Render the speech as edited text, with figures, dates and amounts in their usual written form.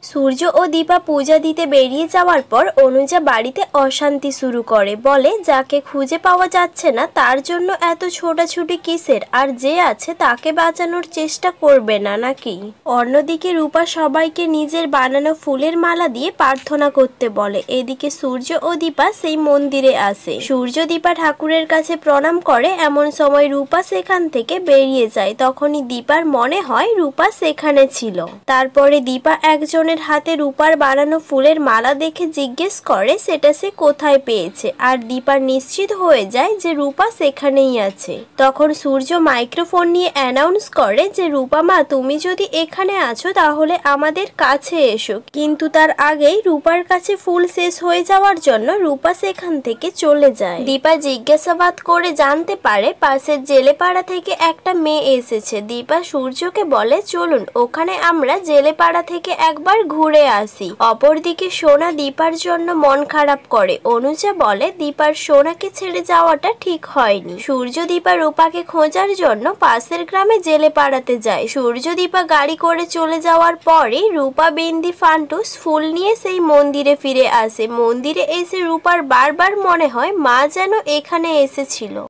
সূর্য ও দীপা পূজা দিতে বেরিয়ে যাওয়ার পর অনুজা বাড়িতে অশান্তি শুরু করে, বলে যাকে খুঁজে পাওয়া যাচ্ছে না তার জন্য এত ছোটাছুটি কিসের, আর যে আছে তাকে বাঁচানোর চেষ্টা করবে না নাকি। অন্যদিকে রূপা সবাইকে নিজের বানানো ফুলের মালা দিয়ে প্রার্থনা করতে বলে। এদিকে সূর্য ও দীপা সেই মন্দিরে আসে। সূর্য দীপা ঠাকুরের কাছে প্রণাম করে। এমন সময় রূপা সেখান থেকে বেরিয়ে যায়। তখনই দীপার মনে হয় রূপা সেখানে ছিল। তারপরে দীপা একজনের হাতে রূপার বানানো ফুলের মালা দেখে জিজ্ঞেস করে সেটা সে কোথায় পেয়েছে, আর দীপা নিশ্চিত হয়ে যায় যে রূপা সেখানেই আছে। তখন সূর্য মাইক্রোফোন নিয়ে অ্যানাউন্স করে যে রূপা মা, তুমি যদি এখানে আছো তাহলে আমাদের কাছে এসো। কিন্তু তার আগেই রূপার কাছে ফুল শেষ হয়ে যাওয়ার জন্য রূপা সেখান থেকে চলে যায়। দীপা জিজ্ঞাসাবাদ করে জানতে পারে পাশের জেলেপাড়া থেকে একটা মেয়ে এসেছে। দীপা সূর্যকে বলে চলুন ওখানে আমরা জেলেপাড়া থেকে একবার ঘুরে আসি। অপরদিকে সোনা দীপার জন্য মন খারাপ করে। অনুজা বলে দীপার সোনাকে ছেড়ে যাওয়াটা ঠিক হয়নি। সূর্য দীপা রূপাকে খোঁজার জন্য পাশের গ্রামে জেলেপাড়াতে যায়। সূর্য দীপা গাড়ি করে চলে যাওয়ার পরে রূপা বিন্দি ফান্টুস ফুল নিয়ে সেই মন্দিরে ফিরে আসে। মন্দিরে এসে রূপার বারবার মনে হয় মা যেন এখানে এসেছিল।